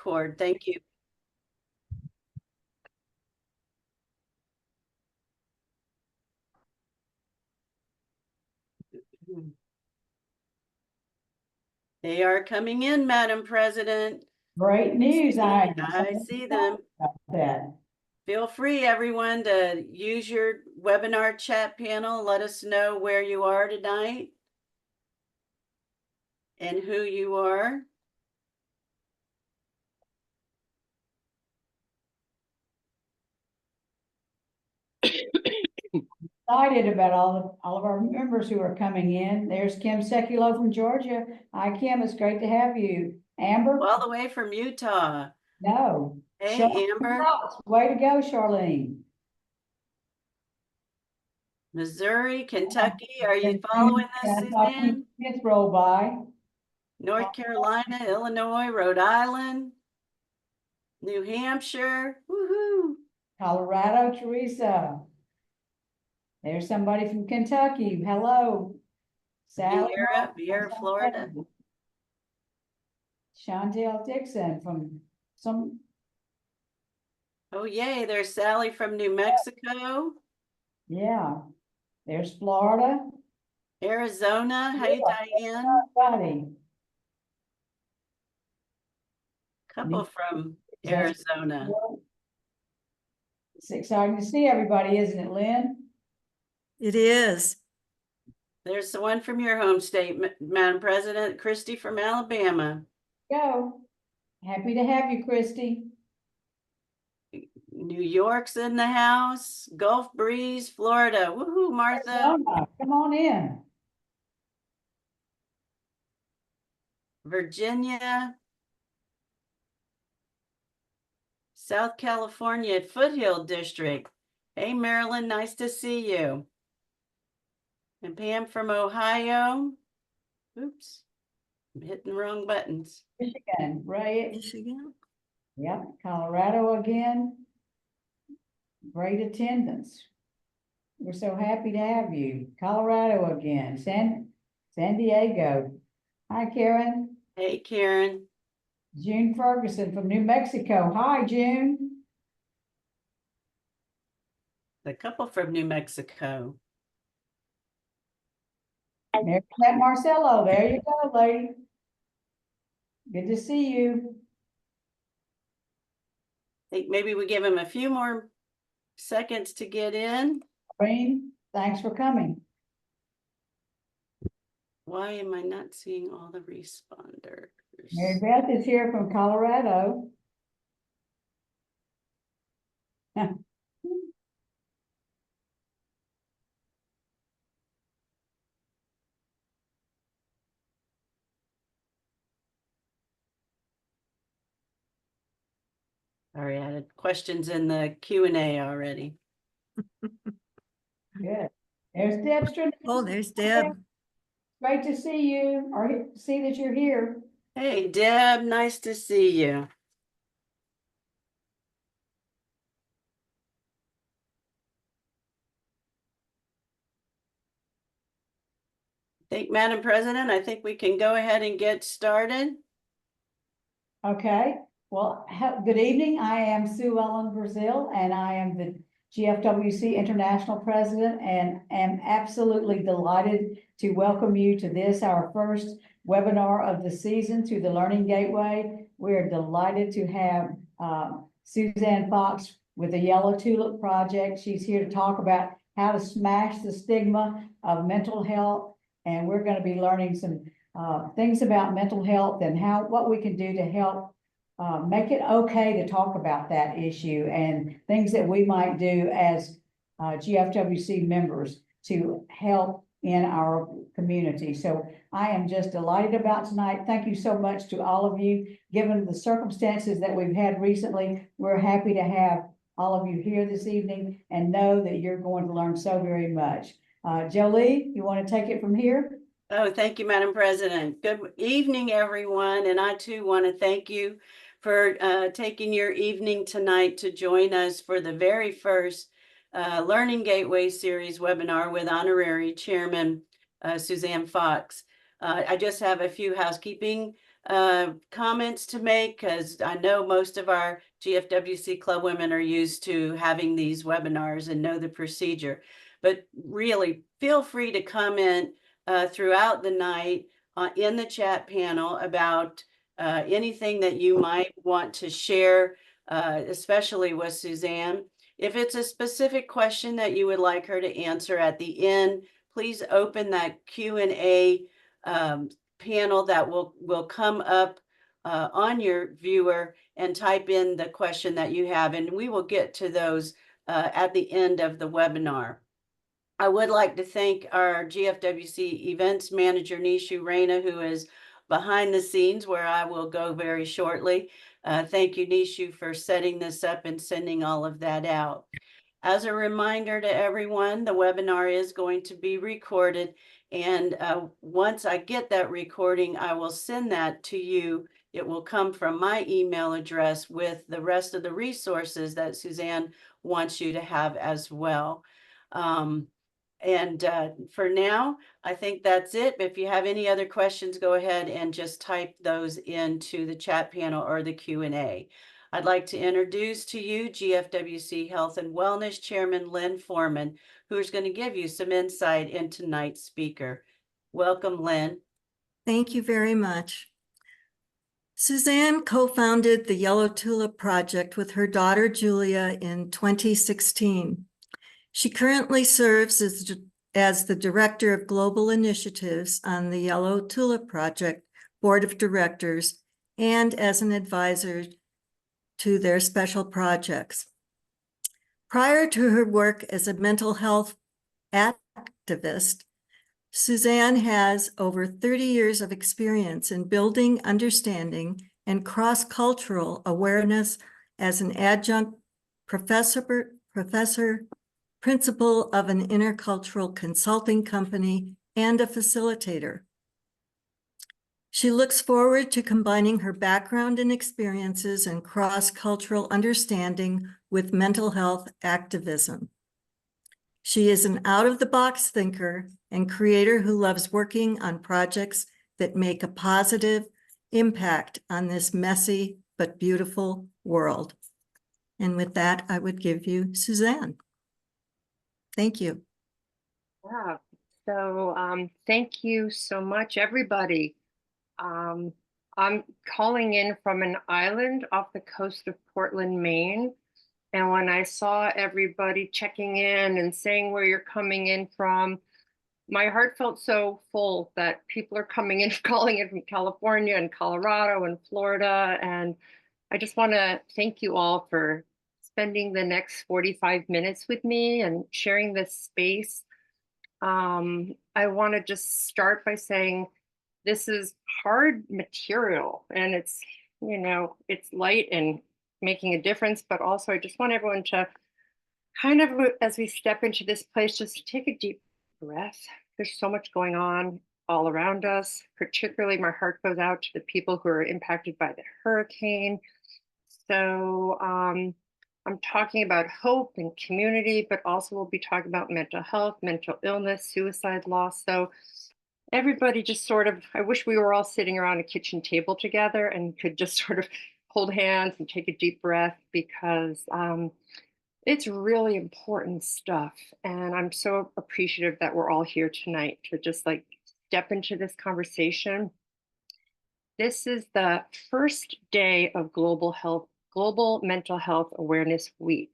record. Thank you. They are coming in, Madam President. Great news. I see them. That. Feel free, everyone, to use your webinar chat panel. Let us know where you are tonight and who you are. Excited about all of our members who are coming in. There's Kim Sekulow from Georgia. Hi, Kim. It's great to have you. Amber? All the way from Utah. No. Hey, Amber. Way to go, Charlene. Missouri, Kentucky. Are you following this, Suzanne? It's roll by. North Carolina, Illinois, Rhode Island, New Hampshire. Woohoo! Colorado, Teresa. There's somebody from Kentucky. Hello. Sally. Vieira, Florida. Chantel Dixon from some. Oh, yay. There's Sally from New Mexico. Yeah. There's Florida. Arizona. Hey, Diane. Buddy. Couple from Arizona. It's exciting to see everybody, isn't it, Lynn? It is. There's the one from your home state, Madam President, Christy from Alabama. Go. Happy to have you, Christy. New York's in the house. Gulf Breeze, Florida. Woohoo, Martha. Come on in. Virginia. South California, Foothill District. Hey, Marilyn, nice to see you. And Pam from Ohio. Oops, I'm hitting the wrong buttons. Michigan, right? Michigan. Yep, Colorado again. Great attendance. We're so happy to have you. Colorado again. San Diego. Hi, Karen. Hey, Karen. June Ferguson from New Mexico. Hi, June. The couple from New Mexico. There's that Marcelo. There you go, lady. Good to see you. I think maybe we give him a few more seconds to get in. Green, thanks for coming. Why am I not seeing all the responders? Mary Beth is here from Colorado. Sorry, I had questions in the Q&A already. Good. There's Deb. Oh, there's Deb. Great to see you, or see that you're here. Hey, Deb, nice to see you. Madam President, I think we can go ahead and get started. Okay, well, good evening. I am Sue Ellen Brazil, and I am the GFWC International President, and am absolutely delighted to welcome you to this, our first webinar of the season to the Learning Gateway. We're delighted to have Suzanne Fox with the Yellow Tulip Project. She's here to talk about how to smash the stigma of mental health. And we're going to be learning some things about mental health and what we can do to help make it okay to talk about that issue, and things that we might do as GFWC members to help in our community. So I am just delighted about tonight. Thank you so much to all of you. Given the circumstances that we've had recently, we're happy to have all of you here this evening and know that you're going to learn so very much. Jolie, you want to take it from here? Oh, thank you, Madam President. Good evening, everyone. And I too want to thank you for taking your evening tonight to join us for the very first Learning Gateway Series webinar with Honorary Chairman Suzanne Fox. I just have a few housekeeping comments to make, because I know most of our GFWC club women are used to having these webinars and know the procedure. But really, feel free to comment throughout the night in the chat panel about anything that you might want to share, especially with Suzanne. If it's a specific question that you would like her to answer at the end, please open that Q&A panel that will come up on your viewer and type in the question that you have, and we will get to those at the end of the webinar. I would like to thank our GFWC events manager, Nishu Reina, who is behind the scenes where I will go very shortly. Thank you, Nishu, for setting this up and sending all of that out. As a reminder to everyone, the webinar is going to be recorded, and once I get that recording, I will send that to you. It will come from my email address with the rest of the resources that Suzanne wants you to have as well. For now, I think that's it. If you have any other questions, go ahead and just type those into the chat panel or the Q&A. I'd like to introduce to you GFWC Health and Wellness Chairman Lynn Foreman, who's going to give you some insight into tonight's speaker. Welcome, Lynn. Thank you very much. Suzanne co-founded the Yellow Tulip Project with her daughter Julia in 2016. She currently serves as the Director of Global Initiatives on the Yellow Tulip Project Board of Directors and as an advisor to their special projects. Prior to her work as a mental health activist, Suzanne has over 30 years of experience in building understanding and cross-cultural awareness as an adjunct professor, principal of an intercultural consulting company, and a facilitator. She looks forward to combining her background and experiences and cross-cultural understanding with mental health activism. She is an out-of-the-box thinker and creator who loves working on projects that make a positive impact on this messy but beautiful world. And with that, I would give you Suzanne. Thank you. Yeah, so thank you so much, everybody. I'm calling in from an island off the coast of Portland, Maine. And when I saw everybody checking in and saying where you're coming in from, my heart felt so full that people are coming in, calling in from California and Colorado and Florida. And I just want to thank you all for spending the next 45 minutes with me and sharing this space. I want to just start by saying this is hard material, and it's, it's light and making a difference, but also I just want everyone to kind of, as we step into this place, just take a deep breath. There's so much going on all around us. Particularly, my heart goes out to the people who are impacted by the hurricane. So I'm talking about hope and community, but also we'll be talking about mental health, mental illness, suicide loss. So everybody just sort of, I wish we were all sitting around a kitchen table together and could just sort of hold hands and take a deep breath, because it's really important stuff. And I'm so appreciative that we're all here tonight to just like step into this conversation. This is the first day of Global Mental Health Awareness Week.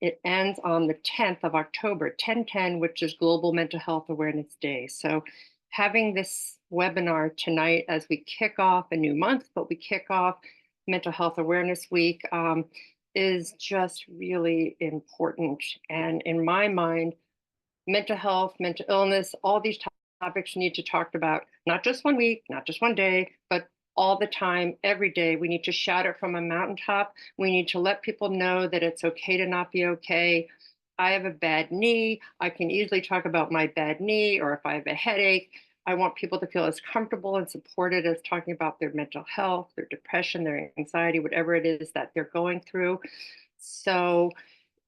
It ends on the 10th of October, 10/10, which is Global Mental Health Awareness Day. So having this webinar tonight as we kick off a new month, but we kick off Mental Health Awareness Week is just really important. And in my mind, mental health, mental illness, all these topics need to talk about, not just one week, not just one day, but all the time, every day. We need to shout it from a mountaintop. We need to let people know that it's okay to not be okay. I have a bad knee. I can easily talk about my bad knee, or if I have a headache. I want people to feel as comfortable and supported as talking about their mental health, their depression, their anxiety, whatever it is that they're going through. So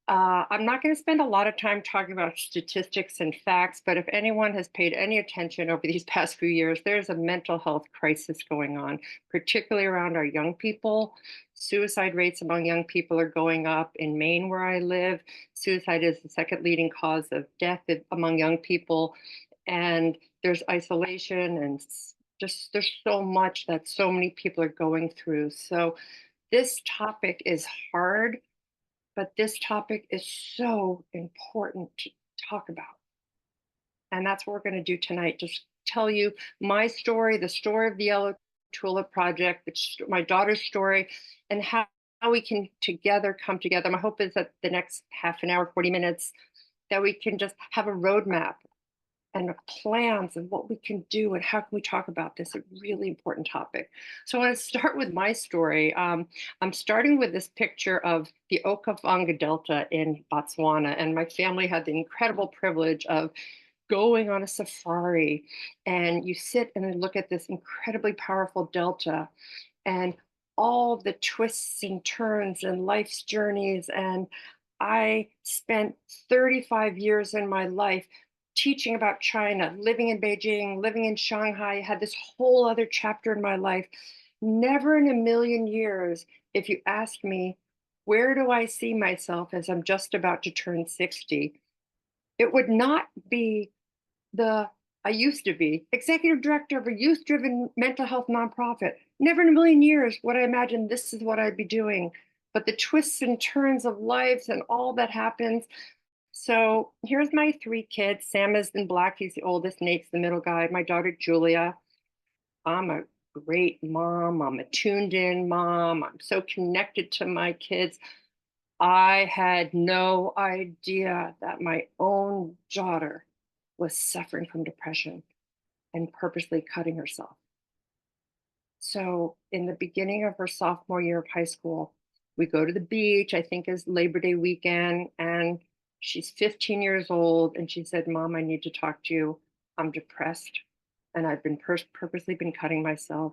I'm not going to spend a lot of time talking about statistics and facts, but if anyone has paid any attention over these past few years, there's a mental health crisis going on, particularly around our young people. Suicide rates among young people are going up. In Maine, where I live, suicide is the second leading cause of death among young people. And there's isolation and just there's so much that so many people are going through. So this topic is hard, but this topic is so important to talk about. And that's what we're going to do tonight. Just tell you my story, the story of the Yellow Tulip Project, my daughter's story, and how we can come together. My hope is that the next half an hour, 40 minutes, that we can just have a roadmap and plans of what we can do and how can we talk about this, a really important topic. So I want to start with my story. I'm starting with this picture of the Okavango Delta in Botswana, and my family had the incredible privilege of going on a safari, and you sit and look at this incredibly powerful delta and all the twists and turns and life's journeys. And I spent 35 years in my life teaching about China, living in Beijing, living in Shanghai, had this whole other chapter in my life. Never in a million years, if you asked me, where do I see myself as I'm just about to turn 60, it would not be I used to be executive director of a youth-driven mental health nonprofit. Never in a million years would I imagine this is what I'd be doing. But the twists and turns of lives and all that happens. So here's my three kids. Sam is in black, he's the oldest. Nate's the middle guy. My daughter, Julia. I'm a great mom. I'm a tuned in mom. I'm so connected to my kids. I had no idea that my own daughter was suffering from depression and purposely cutting herself. So in the beginning of her sophomore year of high school, we go to the beach, I think is Labor Day weekend, and she's 15 years old. And she said, Mom, I need to talk to you. I'm depressed and I've been purposely been cutting myself.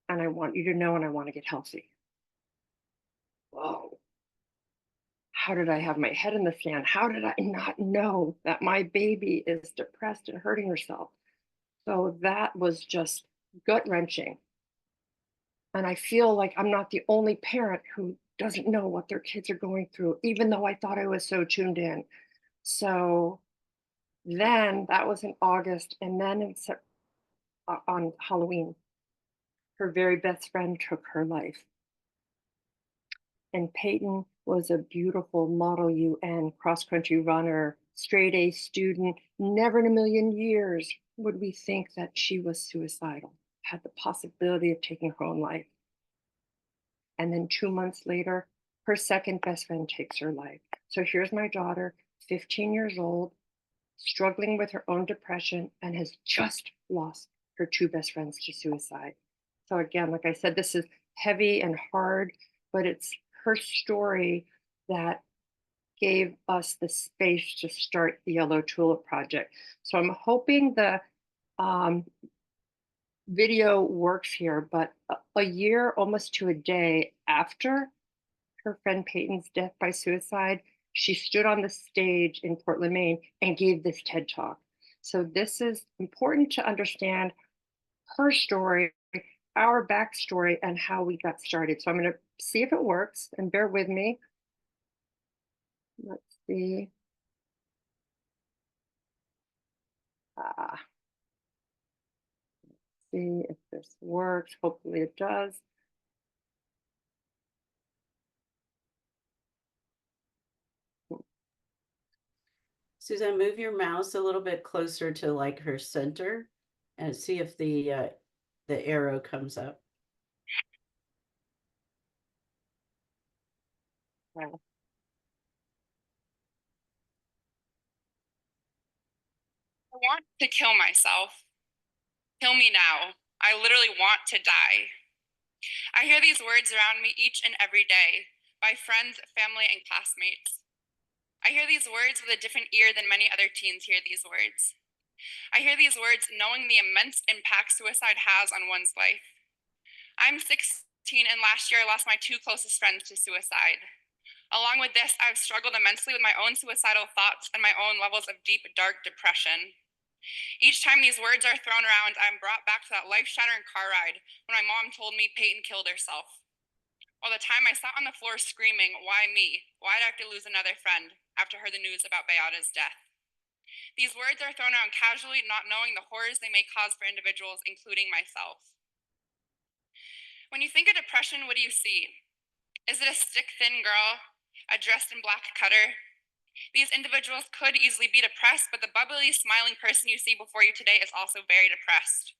And I want you to know, and I want to get healthy. Whoa. How did I have my head in the sand? How did I not know that my baby is depressed and hurting herself? So that was just gut wrenching. And I feel like I'm not the only parent who doesn't know what their kids are going through, even though I thought I was so tuned in. So then that was in August. And then on Halloween, her very best friend took her life. And Peyton was a beautiful Model UN cross-country runner, straight A student. Never in a million years would we think that she was suicidal, had the possibility of taking her own life. And then 2 months later, her second best friend takes her life. So here's my daughter, 15 years old, struggling with her own depression, and has just lost her two best friends to suicide. So again, like I said, this is heavy and hard, but it's her story that gave us the space to start the Yellow Tulip Project. So I'm hoping the video works here, but a year, almost to a day after her friend Peyton's death by suicide, she stood on the stage in Portland, Maine, and gave this TED Talk. So this is important to understand her story, our backstory, and how we got started. So I'm going to see if it works, and bear with me. Let's see. See if this works. Hopefully it does. Suzanne, move your mouse a little bit closer to like her center and see if the arrow comes up. Wow. I want to kill myself. Kill me now. I literally want to die. I hear these words around me each and every day by friends, family, and classmates. I hear these words with a different ear than many other teens hear these words. I hear these words knowing the immense impact suicide has on one's life. I'm 16, and last year I lost my two closest friends to suicide. Along with this, I've struggled immensely with my own suicidal thoughts and my own levels of deep, dark depression. Each time these words are thrown around, I'm brought back to that life-shattering car ride when my mom told me Peyton killed herself. Or the time I sat on the floor screaming, why me? Why did I have to lose another friend after I heard the news about Beata's death? These words are thrown around casually, not knowing the horrors they may cause for individuals, including myself. When you think of depression, what do you see? Is it a stick-thin girl, a dressed in black cutter? These individuals could easily be depressed, but the bubbly, smiling person you see before you today is also very depressed.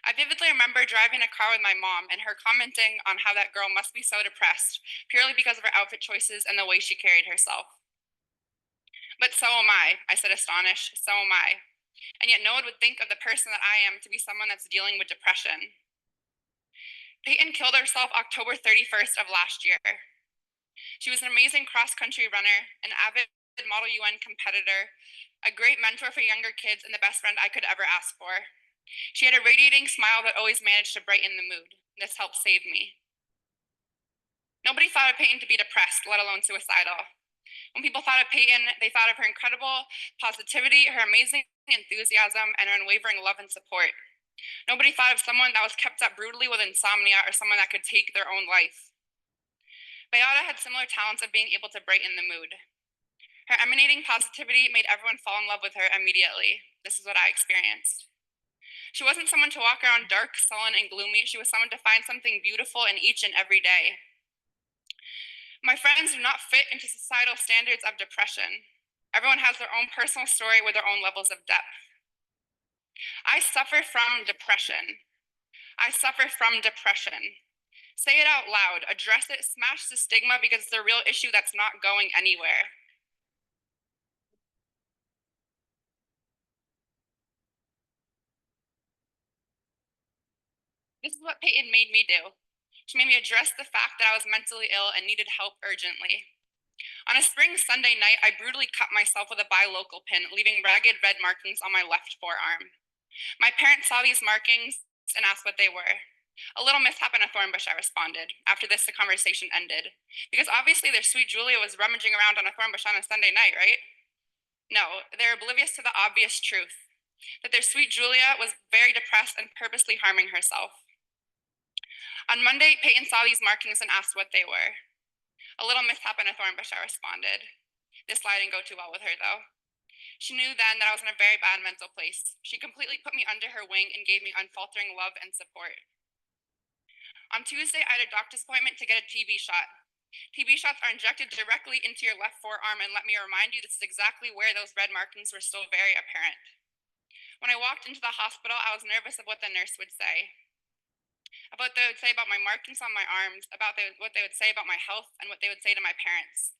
I vividly remember driving a car with my mom and her commenting on how that girl must be so depressed, purely because of her outfit choices and the way she carried herself. But so am I said astonished, so am I. And yet no one would think of the person that I am to be someone that's dealing with depression. Peyton killed herself October 31st of last year. She was an amazing cross-country runner, an avid Model UN competitor, a great mentor for younger kids, and the best friend I could ever ask for. She had a radiating smile that always managed to brighten the mood. This helped save me. Nobody thought of Peyton to be depressed, let alone suicidal. When people thought of Peyton, they thought of her incredible positivity, her amazing enthusiasm, and her unwavering love and support. Nobody thought of someone that was kept up brutally with insomnia or someone that could take their own life. Beata had similar talents of being able to brighten the mood. Her emanating positivity made everyone fall in love with her immediately. This is what I experienced. She wasn't someone to walk around dark, sullen, and gloomy. She was someone to find something beautiful in each and every day. My friends do not fit into societal standards of depression. Everyone has their own personal story with their own levels of depth. I suffer from depression. I suffer from depression. Say it out loud, address it, smash the stigma because it's a real issue that's not going anywhere. This is what Peyton made me do. She made me address the fact that I was mentally ill and needed help urgently. On a spring Sunday night, I brutally cut myself with a buy local pin, leaving ragged red markings on my left forearm. My parents saw these markings and asked what they were. A little mishap in a thorn bush, I responded. After this, the conversation ended. Because obviously their sweet Julia was rummaging around on a thorn bush on a Sunday night, right? No, they're oblivious to the obvious truth, that their sweet Julia was very depressed and purposely harming herself. On Monday, Peyton saw these markings and asked what they were. A little mishap in a thorn bush, I responded. This lie didn't go too well with her, though. She knew then that I was in a very bad mental place. She completely put me under her wing and gave me unfaltering love and support. On Tuesday, I had a doctor's appointment to get a TB shot. TB shots are injected directly into your left forearm, and let me remind you, this is exactly where those red markings were still very apparent. When I walked into the hospital, I was nervous of what the nurse would say. About what they would say about my markings on my arms, about what they would say about my health, and what they would say to my parents.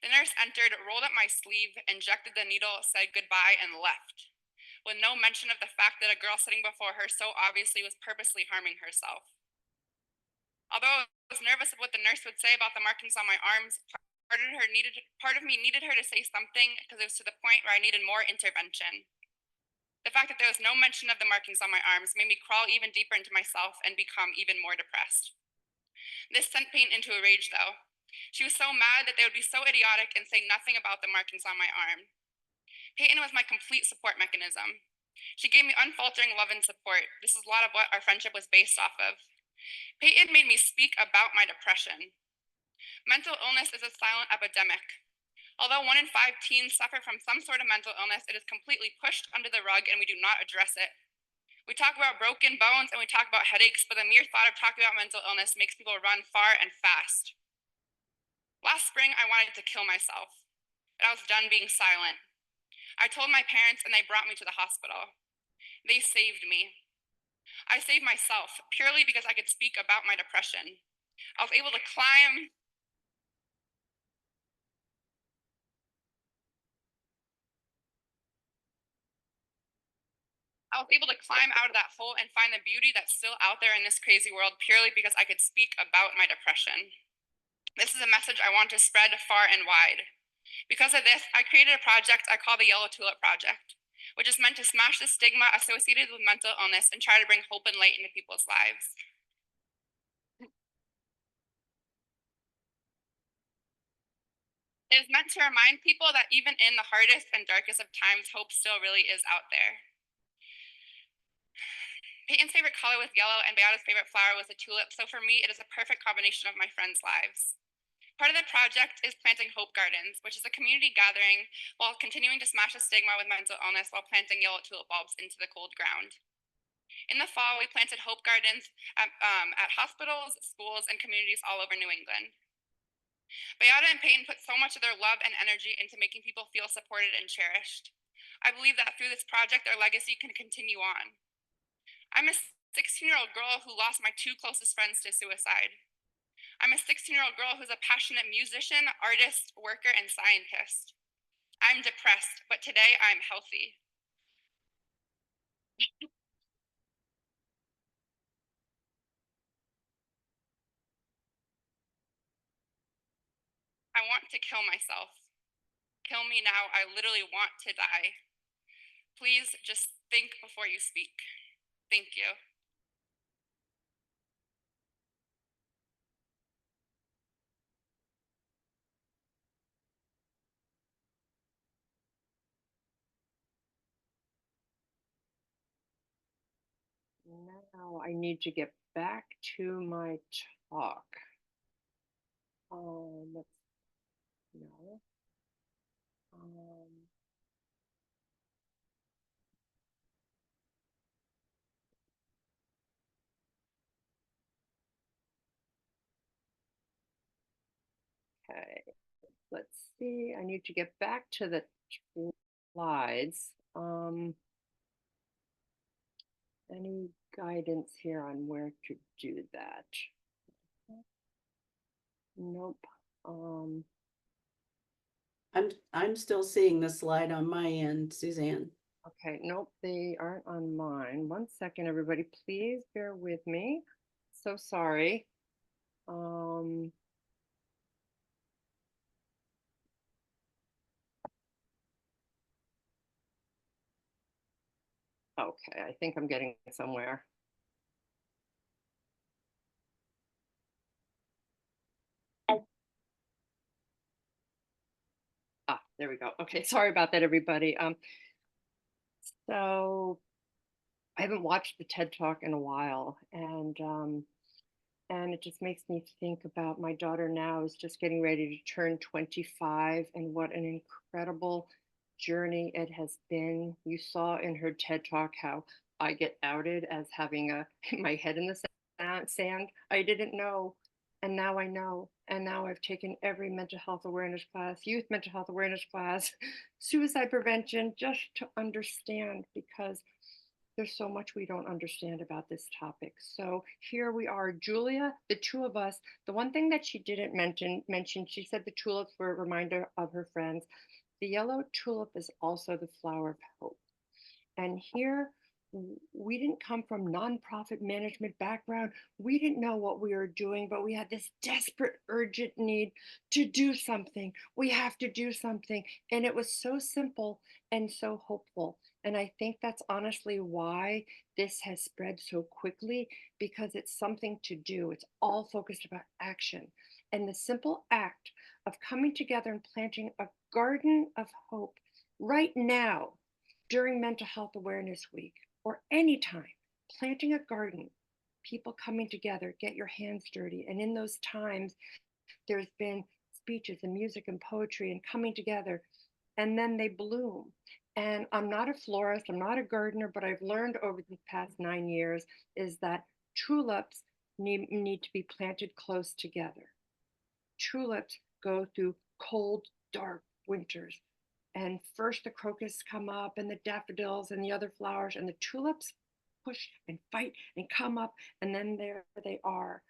The nurse entered, rolled up my sleeve, injected the needle, said goodbye, and left, with no mention of the fact that a girl sitting before her so obviously was purposely harming herself. Although I was nervous of what the nurse would say about the markings on my arms, part of me needed her to say something because it was to the point where I needed more intervention. The fact that there was no mention of the markings on my arms made me crawl even deeper into myself and become even more depressed. This sent Peyton into a rage, though. She was so mad that they would be so idiotic and say nothing about the markings on my arm. Peyton was my complete support mechanism. She gave me unfaltering love and support. This is a lot of what our friendship was based off of. Peyton made me speak about my depression. Mental illness is a silent epidemic. Although 1 in 5 teens suffer from some sort of mental illness, it is completely pushed under the rug and we do not address it. We talk about broken bones and we talk about headaches, but the mere thought of talking about mental illness makes people run far and fast. Last spring, I wanted to kill myself, but I was done being silent. I told my parents and they brought me to the hospital. They saved me. I saved myself purely because I could speak about my depression. I was able to climb out of that hole and find the beauty that's still out there in this crazy world purely because I could speak about my depression. This is a message I want to spread far and wide. Because of this, I created a project I call the Yellow Tulip Project, which is meant to smash the stigma associated with mental illness and try to bring hope and light into people's lives. It is meant to remind people that even in the hardest and darkest of times, hope still really is out there. Peyton's favorite color was yellow and Beata's favorite flower was a tulip, so for me, it is a perfect combination of my friends' lives. Part of the project is planting Hope Gardens, which is a community gathering while continuing to smash the stigma with mental illness while planting yellow tulip bulbs into the cold ground. In the fall, we planted Hope Gardens at hospitals, schools, and communities all over New England. Beata and Peyton put so much of their love and energy into making people feel supported and cherished. I believe that through this project, their legacy can continue on. I'm a 16-year-old girl who lost my two closest friends to suicide. I'm a 16-year-old girl who's a passionate musician, artist, worker, and scientist. I'm depressed, but today I'm healthy. I want to kill myself. Kill me now. I literally want to die. Please just think before you speak. Thank you. Now I need to get back to my talk. Let's no. Okay, let's see. I need to get back to the slides. Any guidance here on where to do that? Nope. I'm still seeing the slide on my end, Suzanne. Okay, nope, they aren't on mine. 1 second, everybody, please bear with me. So sorry. Okay, I think I'm getting somewhere. There we go. Okay, sorry about that, everybody. So I haven't watched the TED Talk in a while, and it just makes me think about my daughter now is just getting ready to turn 25, and what an incredible journey it has been. You saw in her TED Talk how I get outed as having my head in the sand. I didn't know, and now I know. And now I've taken every mental health awareness class, youth mental health awareness class, suicide prevention, just to understand, because there's so much we don't understand about this topic. So here we are, Julia, the two of us. The one thing that she didn't mention, she said the tulips were a reminder of her friends. The yellow tulip is also the flower of hope. And here, we didn't come from nonprofit management background. We didn't know what we were doing, but we had this desperate, urgent need to do something. We have to do something. And it was so simple and so hopeful. And I think that's honestly why this has spread so quickly, because it's something to do. It's all focused about action. And the simple act of coming together and planting a garden of hope right now during Mental Health Awareness Week or anytime, planting a garden, people coming together, get your hands dirty. And in those times, there's been speeches and music and poetry and coming together, and then they bloom. And I'm not a florist, I'm not a gardener, but I've learned over the past 9 years is that tulips need to be planted close together. Tulips go through cold, dark winters. And first the crocus come up and the daffodils and the other flowers, and the tulips push and fight and come up, and then there they are,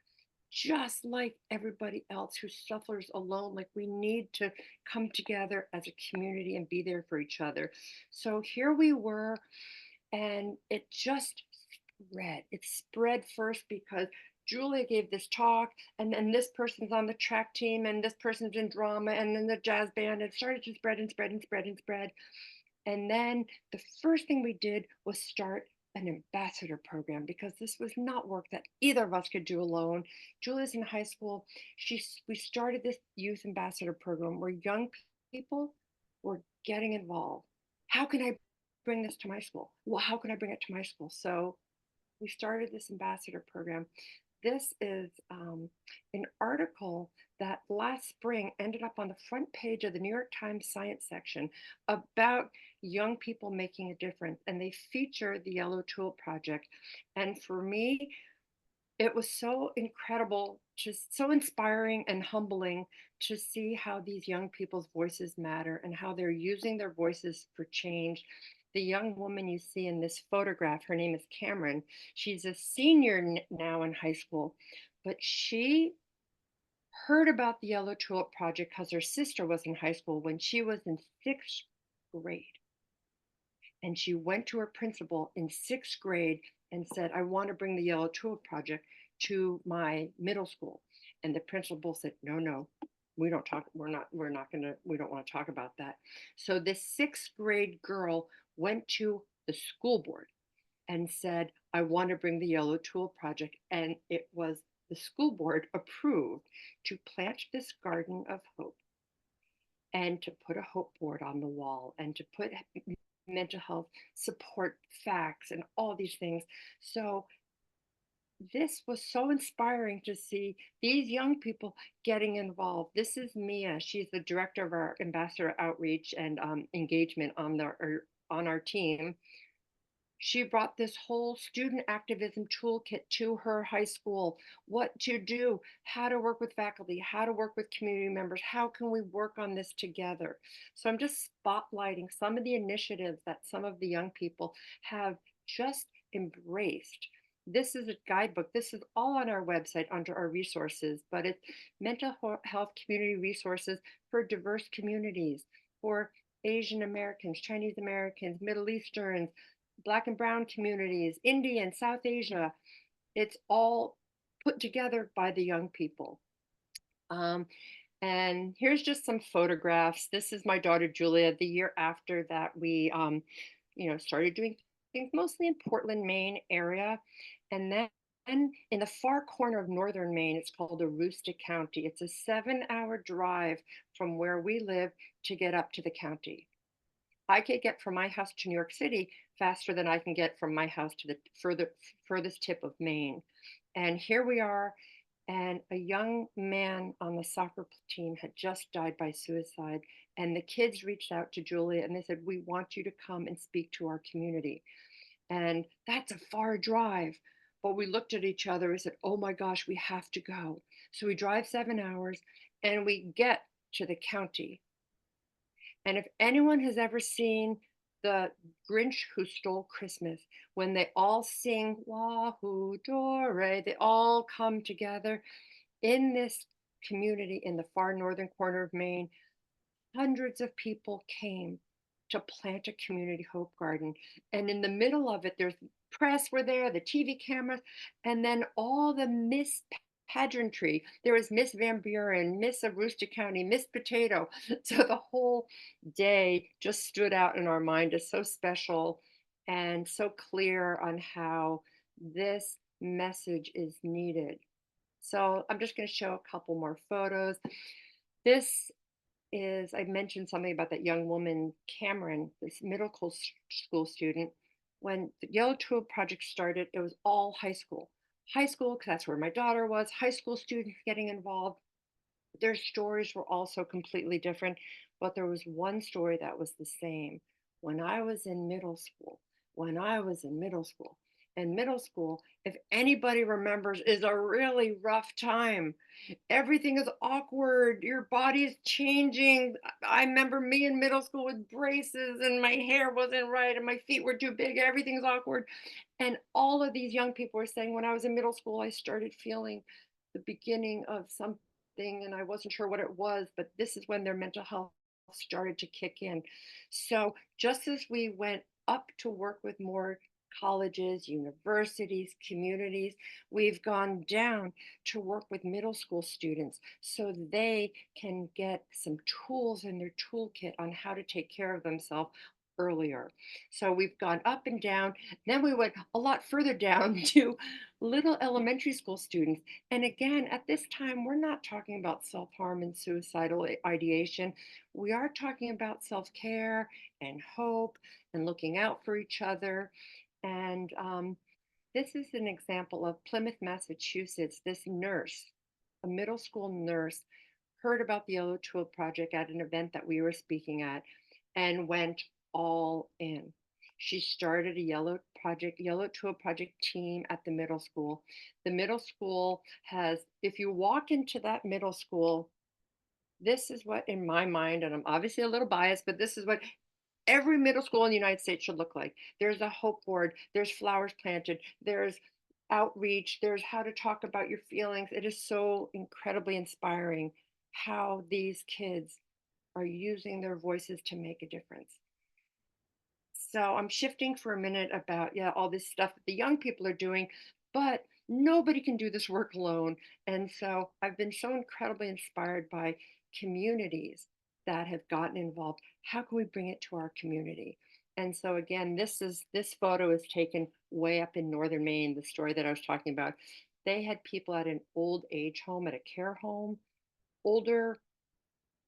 just like everybody else who suffers alone. Like, we need to come together as a community and be there for each other. So here we were, and it just spread. It spread first because Julia gave this talk, and then this person's on the track team, and this person's in drama, and then the jazz band. It started to spread and spread and spread and spread. And then the first thing we did was start an ambassador program because this was not work that either of us could do alone. Julia's in high school. We started this youth ambassador program where young people were getting involved. How can I bring this to my school? Well, how can I bring it to my school? So we started this ambassador program. This is an article that last spring ended up on the front page of the New York Times science section about young people making a difference. And they feature the Yellow Tulip Project. And for me, it was so incredible, just so inspiring and humbling to see how these young people's voices matter and how they're using their voices for change. The young woman you see in this photograph, her name is Cameron. She's a senior now in high school, but she heard about the Yellow Tulip Project because her sister was in high school when she was in sixth grade. And she went to her principal in sixth grade and said, I want to bring the Yellow Tulip Project to my middle school. And the principal said, no, we don't want to talk about that. So this sixth grade girl went to the school board and said, I want to bring the Yellow Tulip Project. And it was the school board approved to plant this garden of hope and to put a hope board on the wall and to put mental health support facts and all these things. So this was so inspiring to see these young people getting involved. This is Mia. She's the director of our ambassador outreach and engagement on our team. She brought this whole student activism toolkit to her high school, what to do, how to work with faculty, how to work with community members, how can we work on this together. So I'm just spotlighting some of the initiatives that some of the young people have just embraced. This is a guidebook. This is all on our website under our resources, but it's mental health community resources for diverse communities, for Asian Americans, Chinese Americans, Middle Easterns, Black and brown communities, Indian, South Asia. It's all put together by the young people. And here's just some photographs. This is my daughter, Julia, the year after that we, started doing things mostly in Portland, Maine area. And then in the far corner of northern Maine, it's called Aroostook County. It's a 7-hour drive from where we live to get up to the county. I can get from my house to New York City faster than I can get from my house to the furthest tip of Maine. And here we are, and a young man on the soccer team had just died by suicide. And the kids reached out to Julia and they said, we want you to come and speak to our community. And that's a far drive. But we looked at each other and said, oh my gosh, we have to go. So we drive 7 hours and we get to the county. And if anyone has ever seen the Grinch Who Stole Christmas, when they all sing Wahoo Dore, they all come together in this community in the far northern corner of Maine. Hundreds of people came to plant a community hope garden. And in the middle of it, there's press were there, the TV cameras, and then all the Miss pageantry. There was Miss Van Buren, Miss Aroostook County, Miss Potato. So the whole day just stood out in our mind as so special and so clear on how this message is needed. So I'm just going to show a couple more photos. This is, I mentioned something about that young woman, Cameron, this middle school student. When the Yellow Tulip Project started, it was all high school, because that's where my daughter was, high school students getting involved. Their stories were also completely different, but there was one story that was the same. When I was in middle school, and middle school, if anybody remembers, is a really rough time. Everything is awkward. Your body's changing. I remember me in middle school with braces and my hair wasn't right and my feet were too big. Everything's awkward. And all of these young people were saying, when I was in middle school, I started feeling the beginning of something and I wasn't sure what it was, but this is when their mental health started to kick in. So just as we went up to work with more colleges, universities, communities, we've gone down to work with middle school students so they can get some tools in their toolkit on how to take care of themselves earlier. So we've gone up and down. Then we went a lot further down to little elementary school students. And again, at this time, we're not talking about self-harm and suicidal ideation. We are talking about self-care and hope and looking out for each other. And this is an example of Plymouth, Massachusetts. This nurse, a middle school nurse, heard about the Yellow Tulip Project at an event that we were speaking at and went all in. She started a Yellow Tulip Project team at the middle school. The middle school has, if you walk into that middle school, this is what, in my mind, and I'm obviously a little biased, but this is what every middle school in the United States should look like. There's a hope board, there's flowers planted, there's outreach, there's how to talk about your feelings. It is so incredibly inspiring how these kids are using their voices to make a difference. So I'm shifting for a minute about, yeah, all this stuff that the young people are doing, but nobody can do this work alone. And so I've been so incredibly inspired by communities that have gotten involved. How can we bring it to our community? And so again, this photo is taken way up in northern Maine, the story that I was talking about. They had people at an old age home, at a care home, older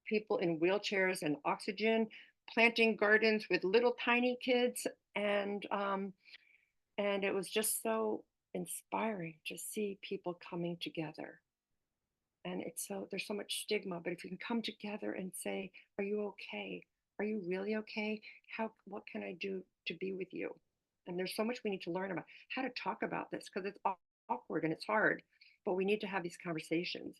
people in wheelchairs and oxygen, planting gardens with little tiny kids, and um, and it was just so inspiring to see people coming together. And it's so, there's so much stigma, but if you can come together and say, "Are you okay? Are you really okay? What can I do to be with you?" And there's so much we need to learn about how to talk about this because it's awkward and it's hard, but we need to have these conversations.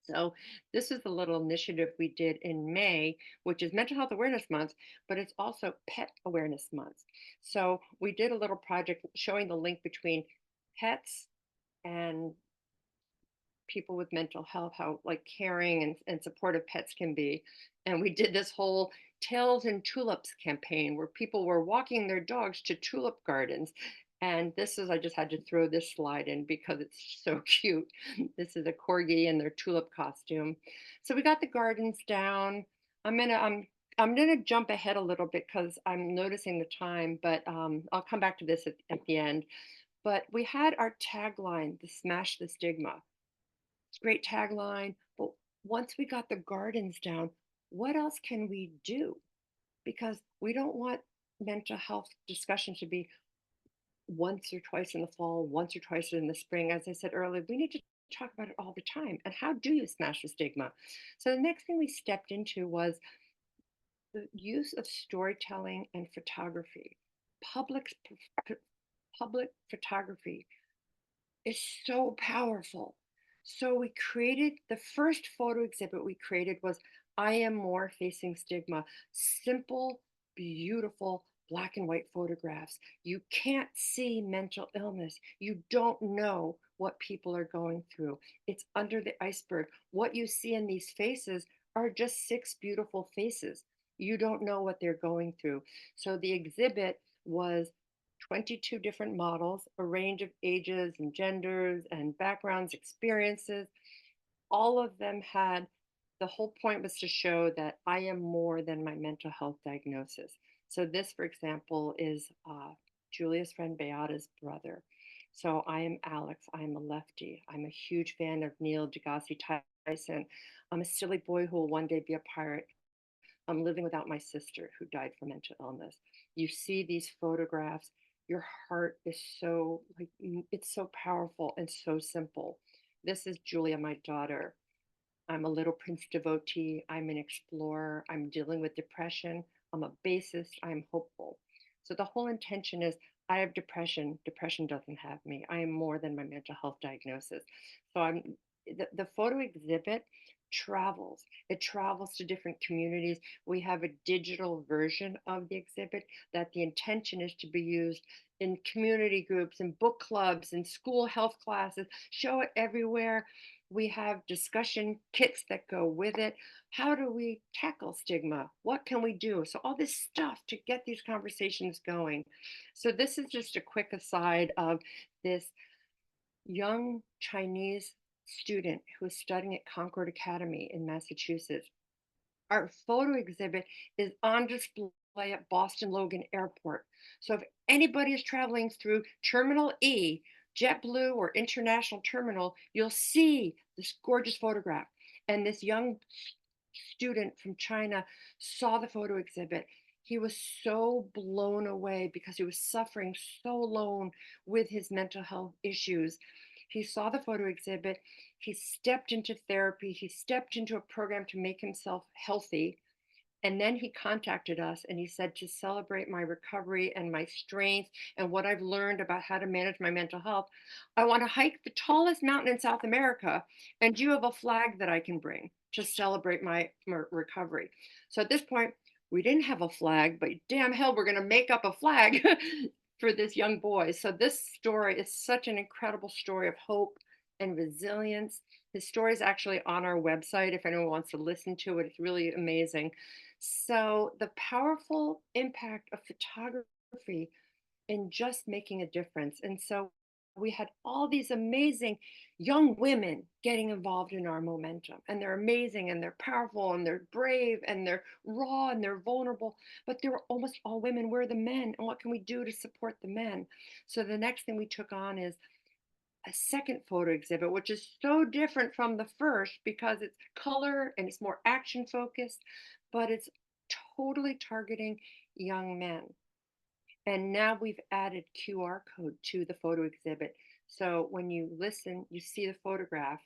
So this is a little initiative we did in May, which is Mental Health Awareness Month, but it's also Pet Awareness Month. So we did a little project showing the link between pets and people with mental health, how like caring and supportive pets can be. And we did this whole Tails and Tulips campaign where people were walking their dogs to tulip gardens. And this is, I just had to throw this slide in because it's so cute. This is a corgi in their tulip costume. So we got the gardens down. I'm gonna jump ahead a little bit because I'm noticing the time, but I'll come back to this at the end. But we had our tagline, the Smash the Stigma. Great tagline. But once we got the gardens down, what else can we do? Because we don't want mental health discussion to be once or twice in the fall, once or twice in the spring. As I said earlier, we need to talk about it all the time. And how do you smash the stigma? So the next thing we stepped into was the use of storytelling and photography. Public public photography is so powerful. So we created the first photo exhibit we created was I Am More Facing Stigma. Simple, beautiful black and white photographs. You can't see mental illness. You don't know what people are going through. It's under the iceberg. What you see in these faces are just six beautiful faces. You don't know what they're going through. So the exhibit was 22 different models, a range of ages and genders and backgrounds, experiences. All of them had, the whole point was to show that I am more than my mental health diagnosis. So, this, for example, is Julia's friend Beata's brother. So, I am Alex. I am a lefty. I'm a huge fan of Neil deGrasse Tyson. I'm a silly boy who will one day be a pirate. I'm living without my sister who died from mental illness. You see these photographs, your heart is so like it's so powerful and so simple. This is Julia, my daughter. I'm a Little Prince devotee. I'm an explorer. I'm dealing with depression. I'm a bassist. I'm hopeful. So the whole intention is I have depression. Depression doesn't have me. I am more than my mental health diagnosis. So the photo exhibit travels. It travels to different communities. We have a digital version of the exhibit that the intention is to be used in community groups and book clubs and school health classes. Show it everywhere. We have discussion kits that go with it. How do we tackle stigma? What can we do? So, all this stuff to get these conversations going. So, this is just a quick aside of this young Chinese student who is studying at Concord Academy in Massachusetts. Our photo exhibit is on display at Boston Logan Airport. So if anybody is traveling through Terminal E, JetBlue or International Terminal, you'll see this gorgeous photograph. And this young student from China saw the photo exhibit. He was so blown away because he was suffering so alone with his mental health issues. He saw the photo exhibit. He stepped into therapy. He stepped into a program to make himself healthy. And then he contacted us and he said, to celebrate my recovery and my strength and what I've learned about how to manage my mental health, I want to hike the tallest mountain in South America. And do you have a flag that I can bring to celebrate my recovery? So at this point, we didn't have a flag, but damn hell, we're going to make up a flag for this young boy. So this story is such an incredible story of hope and resilience. His story is actually on our website if anyone wants to listen to it. It's really amazing. So, the powerful impact of photography in just making a difference. And so, we had all these amazing young women getting involved in our momentum. And they're amazing and they're powerful and they're brave and they're raw and they're vulnerable. But they were almost all women. We're the men. And what can we do to support the men? So, the next thing we took on is a second photo exhibit, which is so different from the first because it's color and it's more action focused, but it's totally targeting young men. And now we've added QR code to the photo exhibit. So when you listen, you see the photograph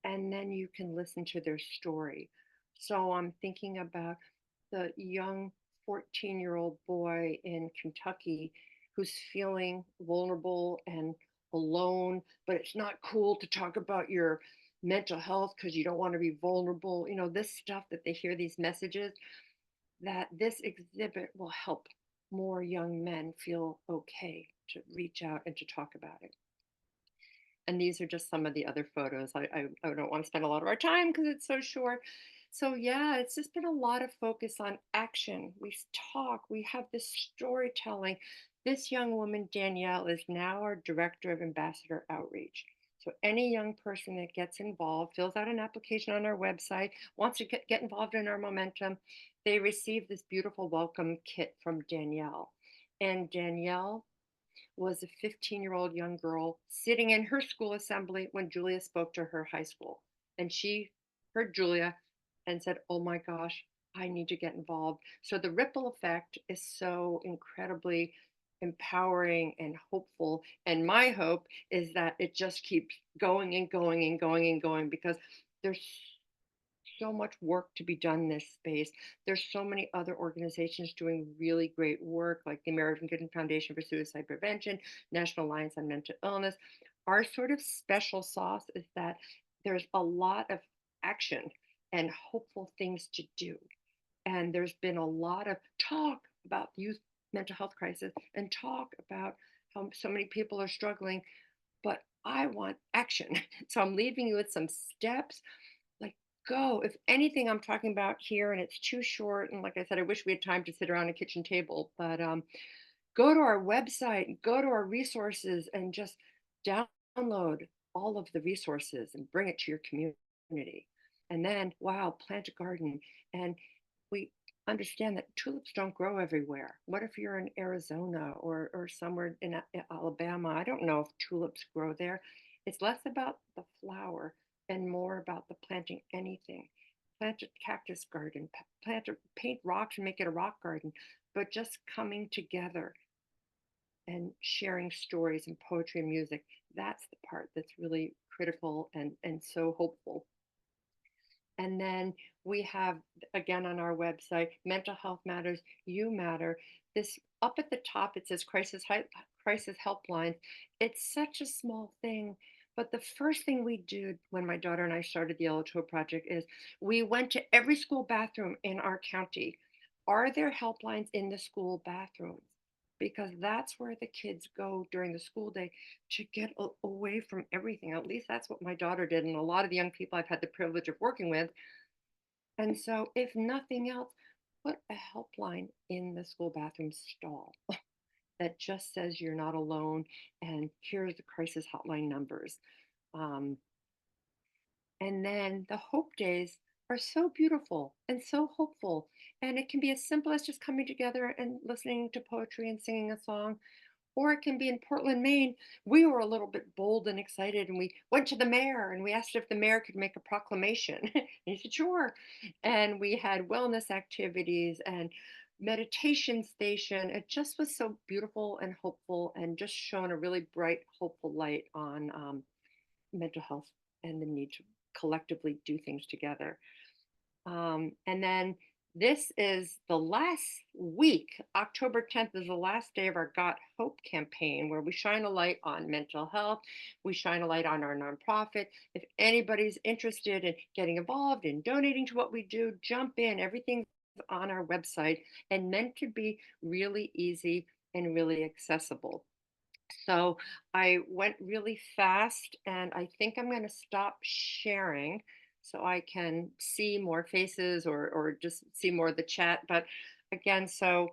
and then you can listen to their story. So I'm thinking about the young 14-year-old boy in Kentucky who's feeling vulnerable and alone, but it's not cool to talk about your mental health because you don't want to be vulnerable. This stuff that they hear, these messages, that this exhibit will help more young men feel okay to reach out and to talk about it. And these are just some of the other photos. I don't want to spend a lot of our time because it's so short. So yeah, it's just been a lot of focus on action. We talk, we have this storytelling. This young woman, Danielle, is now our Director of Ambassador Outreach. So any young person that gets involved, fills out an application on our website, wants to get involved in our momentum, they receive this beautiful welcome kit from Danielle. And Danielle was a 15-year-old young girl sitting in her school assembly when Julia spoke to her high school. And she heard Julia and said, oh my gosh, I need to get involved. So the ripple effect is so incredibly empowering and hopeful. And my hope is that it just keeps going and going and going and going because there's so much work to be done in this space. There's so many other organizations doing really great work, like the American Foundation for Suicide Prevention, National Alliance on Mental Illness. Our sort of special sauce is that there's a lot of action and hopeful things to do. And there's been a lot of talk about youth mental health crisis and talk about how so many people are struggling, but I want action. So I'm leaving you with some steps, like, go. If anything I'm talking about here and it's too short, and like I said, I wish we had time to sit around a kitchen table, but go to our website, go to our resources, and just download all of the resources and bring it to your community. And then, wow, plant a garden. And we understand that tulips don't grow everywhere. What if you're in Arizona or somewhere in Alabama? I don't know if tulips grow there. It's less about the flower and more about the planting anything. Plant a cactus garden, paint rocks and make it a rock garden, but just coming together and sharing stories and poetry and music. That's the part that's really critical and so hopeful. And then we have, again, on our website, Mental Health Matters, You Matter. This up at the top, it says crisis helpline. It's such a small thing. But the first thing we did when my daughter and I started the Yellow Tulip Project is we went to every school bathroom in our county. Are there helplines in the school bathrooms? Because that's where the kids go during the school day to get away from everything. At least that's what my daughter did, and a lot of the young people I've had the privilege of working with. And so, if nothing else, put a helpline in the school bathroom stall that just says you're not alone, and here's the crisis hotline numbers. Um, and then the Hope Days, are so beautiful and so hopeful. And it can be as simple as just coming together and listening to poetry and singing a song, or it can be in Portland, Maine. We were a little bit bold and excited, and we went to the mayor and we asked if the mayor could make a proclamation. And he said, sure. And we had wellness activities and meditation station. It just was so beautiful and hopeful, and just shone a really bright, hopeful light on mental health and the need to collectively do things together. And then this is the last week. October 10th is the last day of our Got Hope campaign, where we shine a light on mental health. We shine a light on our nonprofit. If anybody's interested in getting involved and donating to what we do, jump in. Everything's on our website and meant to be really easy and really accessible. So I went really fast, and I think I'm going to stop sharing so I can see more faces, or just see more of the chat. But again, so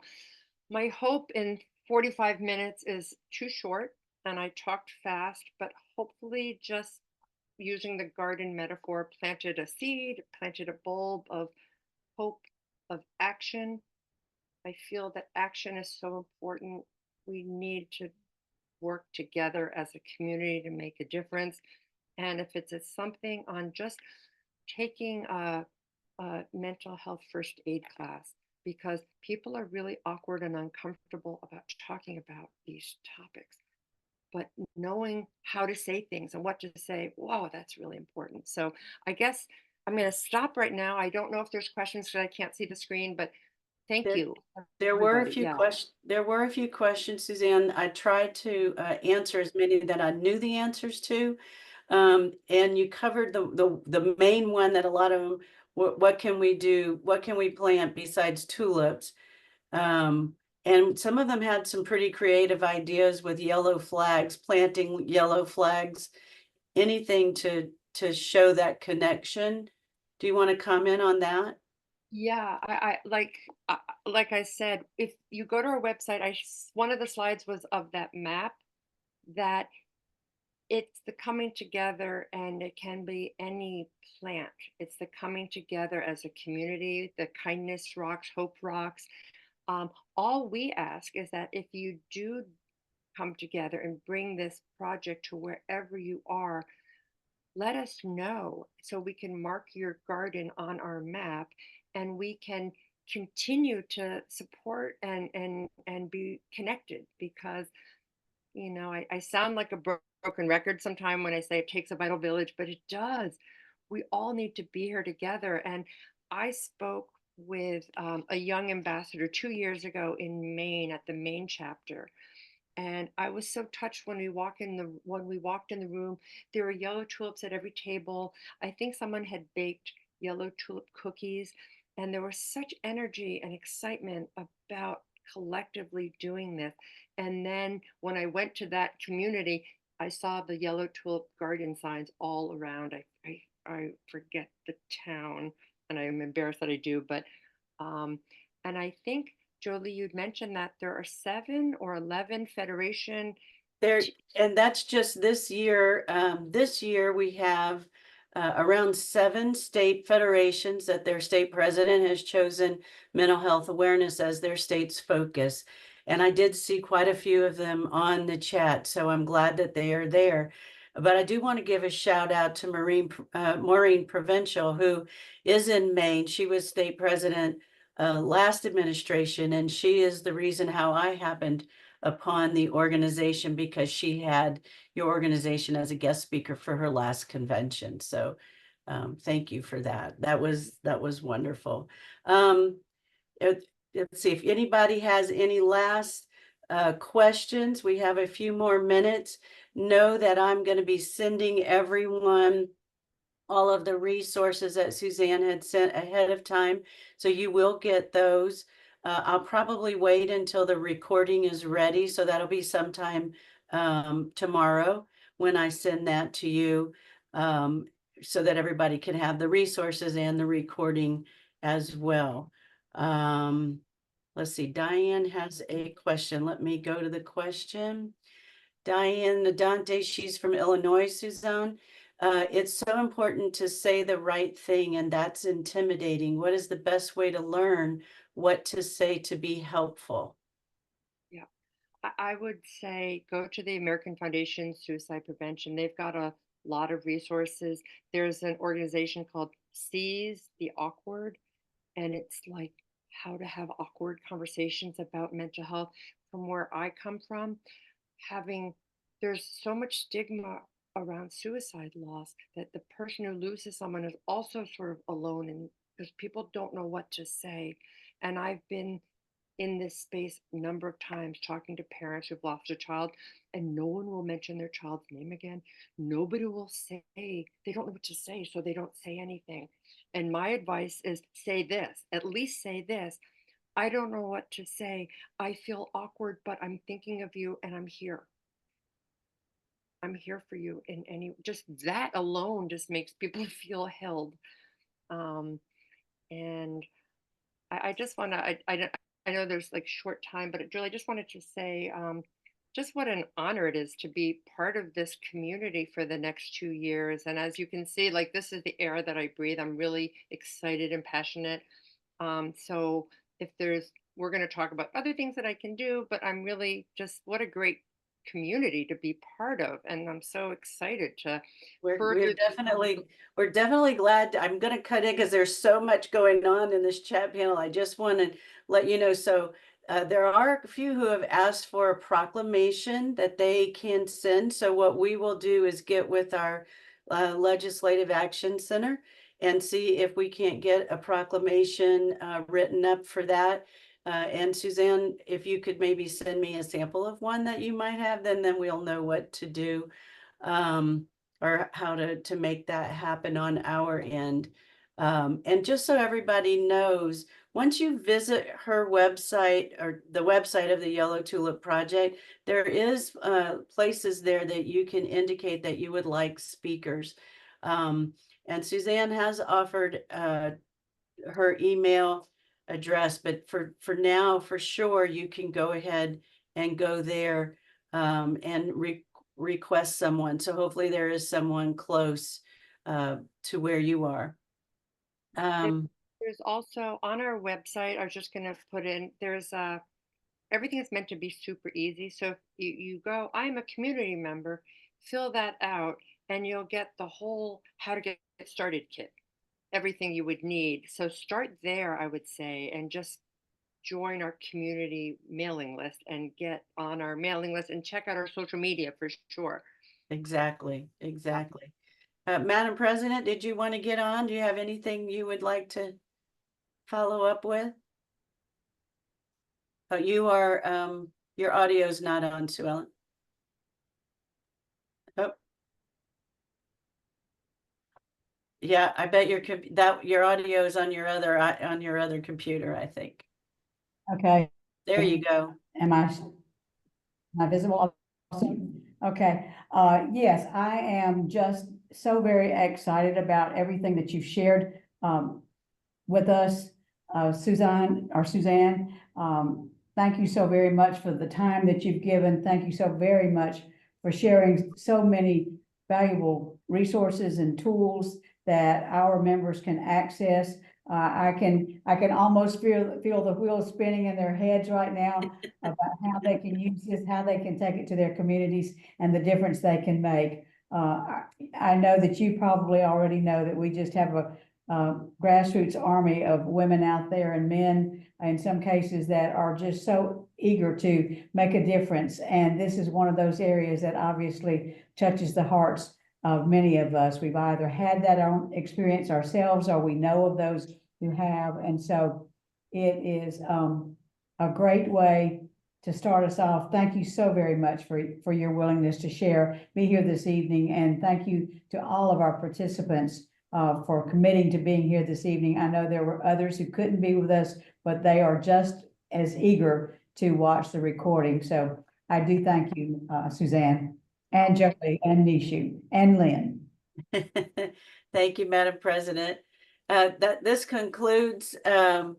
my hope in 45 minutes is too short, and I talked fast, but hopefully just using the garden metaphor, planted a seed, planted a bulb of hope, of action. I feel that action is so important. We need to work together as a community to make a difference. And if it's something on just taking a mental health first aid class, because people are really awkward and uncomfortable about talking about these topics, but knowing how to say things and what to say, whoa, that's really important. So I guess I'm going to stop right now. I don't know if there's questions because I can't see the screen, but thank There, you. there were a Everybody. few Yeah. questions. There were a few questions, Suzanne. I tried to answer as many that I knew the answers to. And you covered the main one that a lot of them, what can we do? What can we plant besides tulips? And some of them had some pretty creative ideas with yellow flags, planting yellow flags, anything to show that connection. Do you want to comment on that? Yeah, like I said, if you go to our website, one of the slides was of that map, that it's the coming together, and it can be any plant. It's the coming together as a community, the kindness rocks, hope rocks. All we ask is that if you do come together and bring this project to wherever you are, let us know so we can mark your garden on our map, and we can continue to support and be connected. Because I sound like a broken record sometime when I say it takes a vital village, but it does. We all need to be here together. And I spoke with a young ambassador 2 years ago in Maine at the Maine chapter, and I was so touched when we walked in the room. There were yellow tulips at every table. I think someone had baked yellow tulip cookies, and there was such energy and excitement about collectively doing this. And then when I went to that community, I saw the yellow tulip garden signs all around. I forget the town, and I'm embarrassed that I do, but and I think, Jolie, you'd mentioned that there are 7 or 11 federation. There, and that's just this year. This year we have around 7 state federations that their state president has chosen mental health awareness as their state's focus. And I did see quite a few of them on the chat, so I'm glad that they are there. But I do want to give a shout out to Maureen Provincial, who is in Maine. She was state president last administration, and she is the reason how I happened upon the organization, because she had your organization as a guest speaker for her last convention. So thank you for that. That was wonderful. Let's see if anybody has any last questions. We have a few more minutes. Know that I'm going to be sending everyone all of the resources that Suzanne had sent ahead of time. So you will get those. I'll probably wait until the recording is ready. So that'll be sometime tomorrow when I send that to you, so that everybody can have the resources and the recording as well. Let's see, Diane has a question. Let me go to the question. Diane Nadante, she's from Illinois, Suzanne. it's so important to say the right thing, and that's intimidating. What is the best way to learn what to say to be helpful? Yeah. I would say go to the American Foundation Suicide Prevention. They've got a lot of resources. There's an organization called Seize the Awkward, and it's like how to have awkward conversations about mental health. From where I come from, having there's so much stigma around suicide loss that the person who loses someone is also sort of alone, and because people don't know what to say. And I've been in this space a number of times talking to parents who've lost a child, and no one will mention their child's name again. Nobody will say, they don't know what to say, so they don't say anything. And my advice is say this, at least say this: I don't know what to say. I feel awkward, but I'm thinking of you and I'm here. I'm here for you in any, just that alone just makes people feel held. Um, and I just want to, I know there's like short time, but Julie, I just wanted to say just what an honor it is to be part of this community for the next 2 years. And as you can see, like this is the air that I breathe. I'm really excited and passionate. So if there's, we're going to talk about other things that I can do, but I'm really just, what a great community to be part of. And I'm so excited to We're further we're this. definitely we're definitely glad. I'm going to cut in because there's so much going on in this chat panel. I just want to let you know. So there are a few who have asked for a proclamation that they can send. So what we will do is get with our Legislative Action Center and see if we can't get a proclamation written up for that. And Suzanne, if you could maybe send me a sample of one that you might have, then we'll know what to do. Or how to make that happen on our end. And just so everybody knows, once you visit her website or the website of the Yellow Tulip Project, there is places there that you can indicate that you would like speakers. And Suzanne has offered her email address, but for now, for sure, you can go ahead and go there and request someone. So hopefully there is someone close to where you are. There's also on our website, I was just going to put in, there's everything is meant to be super easy. So if you go, I'm a community member, fill that out, and you'll get the whole how to get started kit, everything you would need. So start there, I would say, and just join our community mailing list and get on our mailing list and check out our social media for sure. Exactly. Madam President, did you want to get on? Do you have anything you would like to follow up with? Oh, you are, your audio is not on, Sue Ellen. Oh. Yeah, I bet your audio is on your other computer, I think. Okay, There you go. am I visible? Okay, yes, I am just so very excited about everything that you've shared with us, Suzanne. Thank you so very much for the time that you've given. Thank you so very much for sharing so many valuable resources and tools that our members can access. I can almost feel the wheels spinning in their heads right now about how they can use this, how they can take it to their communities, and the difference they can make. I know that you probably already know that we just have a grassroots army of women out there, and men in some cases, that are just so eager to make a difference. And this is one of those areas that obviously touches the hearts of many of us. We've either had that own experience ourselves, or we know of those who have. And so it is a great way to start us off. Thank you so very much for your willingness to be here this evening. And thank you to all of our participants for committing to being here this evening. I know there were others who couldn't be with us, but they are just as eager to watch the recording. So I do thank you, Suzanne, and Jolie, and Nishu, and Lynn. Thank you, Madam President. This concludes our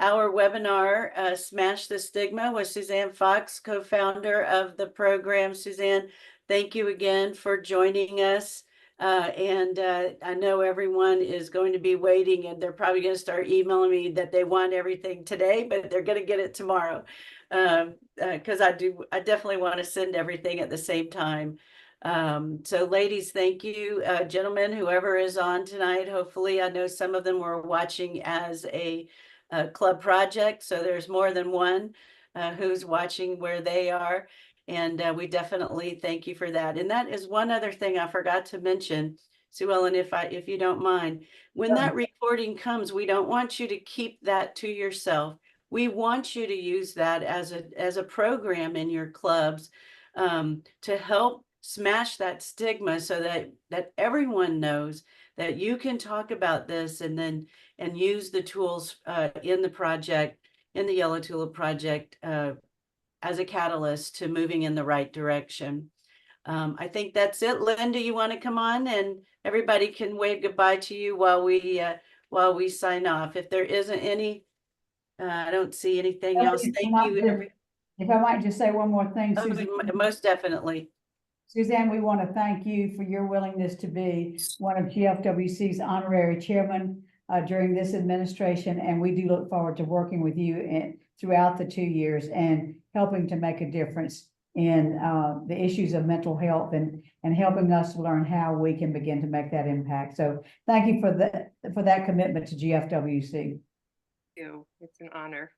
webinar, Smash the Stigma, with Suzanne Fox, co-founder of the program. Suzanne, thank you again for joining us. I know everyone is going to be waiting, and they're probably going to start emailing me that they want everything today, but they're going to get it tomorrow. Because I definitely want to send everything at the same time. So ladies, thank you. Gentlemen, whoever is on tonight, hopefully, I know some of them were watching as a club project, so there's more than one who's watching where they are. And we definitely thank you for that. And that is one other thing I forgot to mention, Sue Ellen, if you don't mind. When Sure. that recording comes, we don't want you to keep that to yourself. We want you to use that as a program in your clubs to help smash that stigma, so that everyone knows that you can talk about this and use the tools in the project, in the Yellow Tulip Project, as a catalyst to moving in the right direction. I think that's it. Linda, you want to come on, and everybody can wave goodbye to you while we sign off. If there isn't any, I don't see anything else. Thank you. If I might just say one more thing, Oh, Suzanne. most definitely. Suzanne, we want to thank you for your willingness to be one of GFWC's honorary chairmen during this administration, and we do look forward to working with you throughout the 2 years and helping to make a difference in the issues of mental health and helping us learn how we can begin to make that impact. So thank you for that commitment to GFWC. Thank you. It's an honor.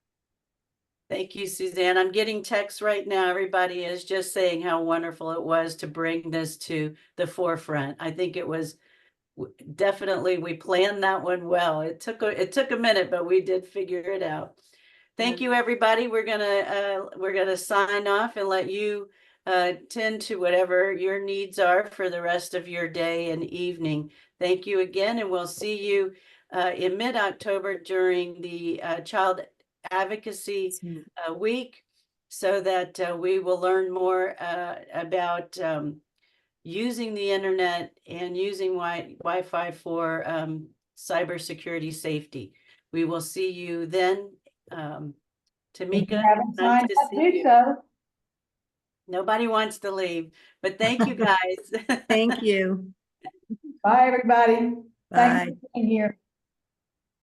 Thank you, Suzanne. I'm getting texts right now. Everybody is just saying how wonderful it was to bring this to the forefront. I think it was definitely, we planned that one well. It took a minute, but we did figure it out. Thank you, everybody. We're gonna sign off and let you tend to whatever your needs are for the rest of your day and evening. Thank you again, and we'll see you in mid-October during the Child Advocacy Week, so that we will learn more about using the internet and using Wi-Fi for cybersecurity safety. We will see you then. Tamika, nice to see you. Nobody wants to leave, but thank you guys. Thank you. Bye, everybody. Bye. Thanks for being here.